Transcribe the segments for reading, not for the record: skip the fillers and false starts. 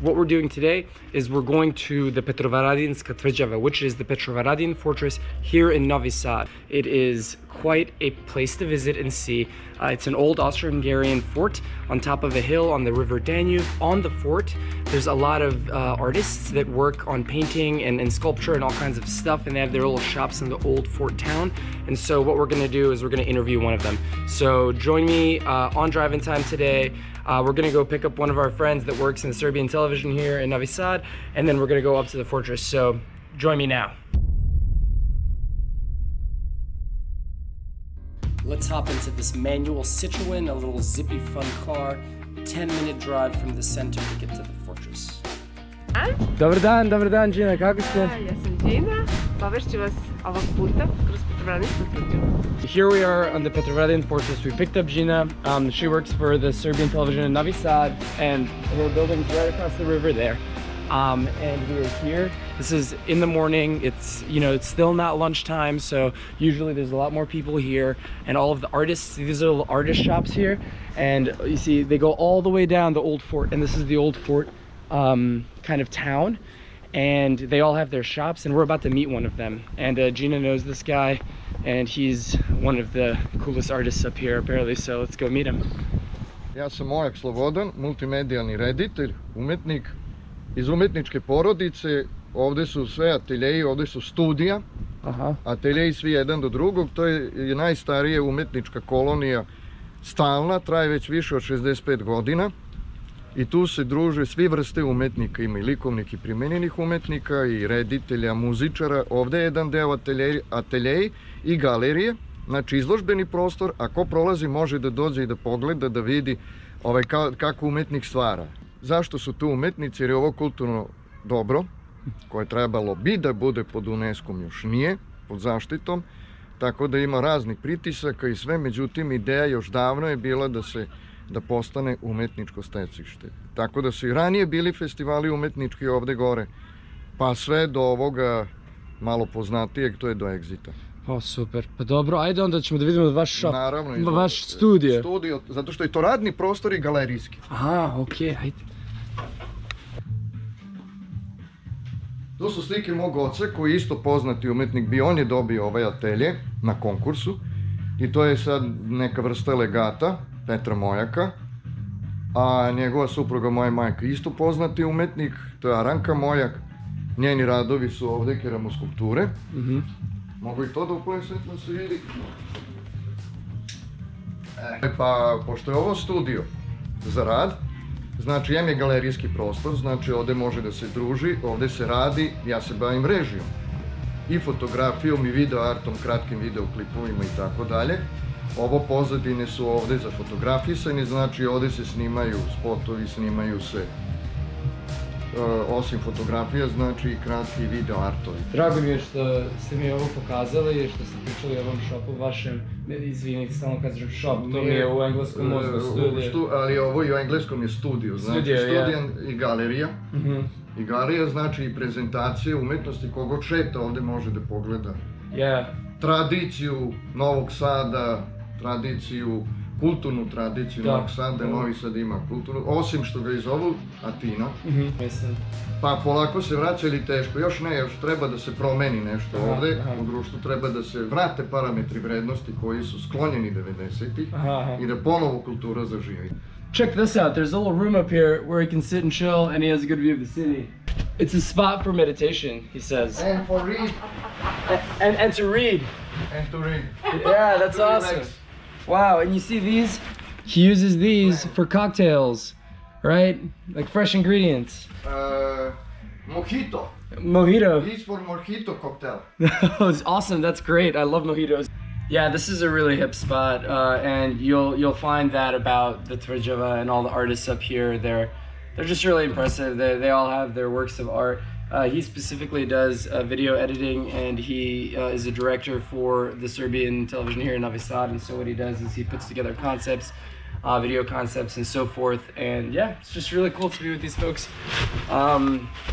What we're doing today is we're going to the Petrovaradinska tvrđava, which is the Petrovaradin fortress here in Novi Sad. It is quite a place to visit and see. It's an old Austro-Hungarian fort on top of a hill on the river Danube. On the fort, there's a lot of artists that work on painting and sculpture and all kinds of stuff, and they have their little shops in the old fort town. And so what we're gonna do is we're gonna interview one of them. So join me on Drive-In Time today. We're gonna go pick up one of our friends that works in the Serbian television here in Novi Sad, and then we're gonna go up to the fortress. So join me now. Let's hop into this manual Citroen, a little zippy fun car. 10-minute drive from the center to get to the fortress. Dobar dan Gina, kako ste? Ja sam Gina, povešću vas ovog puta kroz Petrovaradinsku tvrđavu. Here we are on the Petrovaradin fortress. We picked up Gina. She works for the Serbian television in Novi Sad, and her building's right across the river there. And we are here. This is in the morning. It's, you know, it's still not lunchtime, so usually there's a lot more people here. And all of the artists, these are little artist shops here, and you see they go all the way down the old fort, and this is the old fort kind of town, and they all have their shops, and we're about to meet one of them. And Gina knows this guy, and he's one of the coolest artists up here apparently, so let's go meet him. Ja sam Mojak Slobodan, multimedijalni reditelj, umetnik iz umetničke porodice. Ovde su sve ateljeji, ovde su studija. Ateljeji svi jedan do drugog. To je najstarija umetnička kolonija, stalna, traje već više od 65 godina. I tu se druže svi vrste umetnika, ima i likovnih i primenjenih umetnika, i reditelja, muzičara. Ovde je jedan deo ateljeji i galerije, znači izložbeni prostor, a ko prolazi može da dođe i da pogleda, da vidi kako umetnik stvara. Zašto su tu umetnici? Jer je ovo kulturno dobro, koje trebalo bi da bude pod UNESCO-om, još nije, pod zaštitom, tako da ima raznih pritisaka i sve, međutim ideja još davno je bila da postane umetničko stecište. Tako da su i ranije bili festivali umetnički ovde gore, pa sve do ovoga malo poznatijeg, to je do Exita. O, super. Pa dobro, ajde onda ćemo da vidimo vaš shop. Naravno. Vaš studio. Studio, zato što je to radni prostor i galerijski. Aha, okej, ajde. To su slike mog oca, koji je isto poznati umetnik bio. On je dobio ovaj atelje na konkursu i to je sad neka vrsta legata Petra Mojaka, a njegova supruga, moja majka, isto poznati umetnik, to je Aranka Mojak. Njeni radovi su ovde keramoskulpture. Mogu i to da upalim svetlo da se vidi. Pa, pošto je ovo studio za rad, znači je galerijski prostor, znači ovde može da se druži, ovde se radi, ja se bavim režijom i fotografijom i video artom, kratkim videoklipovima i tako dalje. Ovo pozadine su ovde za fotografisanje, znači ovde se snimaju spotovi, snimaju se osim fotografija, znači i kratki video artovi. Drago mi je što ste mi ovo pokazali i što ste pričali o ovom shopu vašem. Izvinite, stalno kažem shop, to mi je u engleskom mozgu studio. Ali ovo i u engleskom je studio, znači studio i galerija. I galerija znači i prezentacije umetnosti, kogod šeta ovde može da pogleda tradiciju Novog Sada, kulturnu tradiciju Novog Sada. Novi Sad ima kulturnu, osim što ga i zovu Atina. Pa polako se vraća, ili teško, još ne, još treba da se promeni nešto ovde u društvu, treba da se vrate parametri vrednosti koji su sklonjeni 90-ih i da ponovo kultura zaživi. Check this out, there's a little room up here where he can sit and chill and he has a good view of the city. It's a spot for meditation, he says. And for read. And to read. And to read. Yeah, that's awesome. Wow, and you see these? He uses these for cocktails, right? Like fresh ingredients. Mojito. Mojito. These for mojito cocktail. It's awesome, that's great. I love mojitos. Yeah, this is a really hip spot, and you'll find that about the tvrđava and all the artists up here. They're just really impressive. They all have their works of art. He specifically does video editing, and he is a director for the Serbian television here in Novi Sad. And so what he does is he puts together concepts, video concepts, and so forth. And yeah, it's just really cool to be with these folks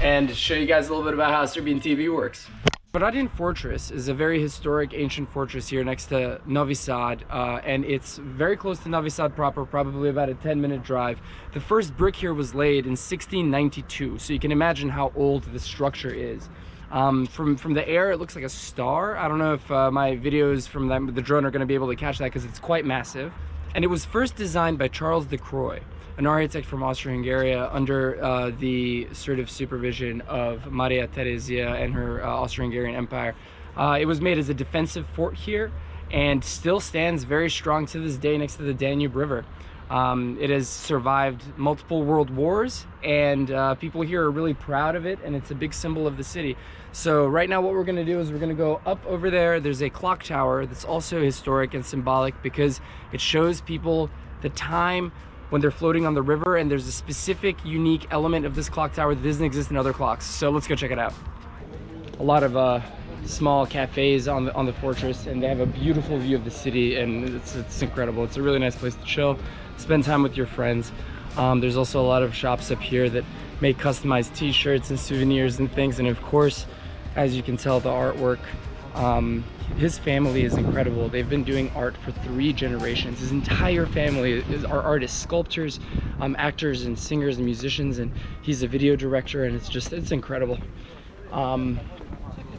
and show you guys a little bit about how Serbian TV works. Petrovaradin Fortress is a very historic ancient fortress here next to Novi Sad, and it's very close to Novi Sad proper, probably about a 10-minute drive. The first brick here was laid in 1692, so you can imagine how old the structure is. From the air, it looks like a star. I don't know if my videos from the drone are going to be able to catch that because it's quite massive. And it was first designed by Charles de Croix, an architect from Austria-Hungary, under the sort of supervision of Maria Theresia and her Austro-Hungarian Empire. It was made as a defensive fort here and still stands very strong to this day next to the Danube River. It has survived multiple world wars, and people here are really proud of it, and it's a big symbol of the city. So right now what we're going to do is we're going to go up over there. There's a clock tower that's also historic and symbolic because it shows people the time when they're floating on the river, and there's a specific unique element of this clock tower that doesn't exist in other clocks. So let's go check it out. A lot of small cafes on the fortress, and they have a beautiful view of the city, and it's incredible. It's a really nice place to chill, spend time with your friends. There's also a lot of shops up here that make customized t-shirts and souvenirs and things, and of course, as you can tell, the artwork. His family is incredible. They've been doing art for 3 generations. His entire family are artists, sculptors, actors and singers and musicians, and he's a video director, and it's incredible.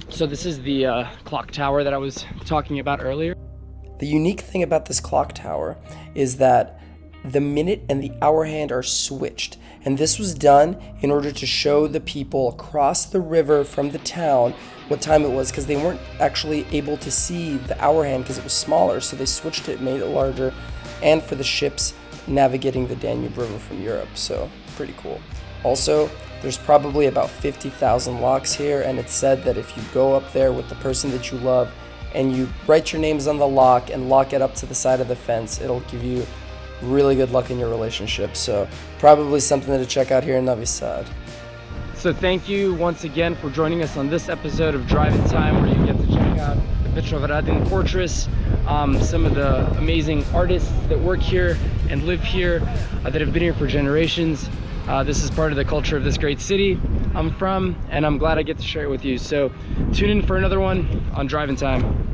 So this is the clock tower that I was talking about earlier. The unique thing about this clock tower is that the minute and the hour hand are switched, and this was done in order to show the people across the river from the town what time it was, because they weren't actually able to see the hour hand because it was smaller, so they switched it, made it larger, and for the ships navigating the Danube River from Europe, so pretty cool. Also, there's probably about 50,000 locks here, and it's said that if you go up there with the person that you love and you write your names on the lock and lock it up to the side of the fence, it'll give you really good luck in your relationship. So probably something to check out here in Novi Sad. So thank you once again for joining us on this episode of Drive-In Time, where you get to check out the Petrovaradin Fortress, some of the amazing artists that work here and live here, that have been here for generations. This is part of the culture of this great city I'm from, and I'm glad I get to share it with you. So tune in for another one on Drive-In Time.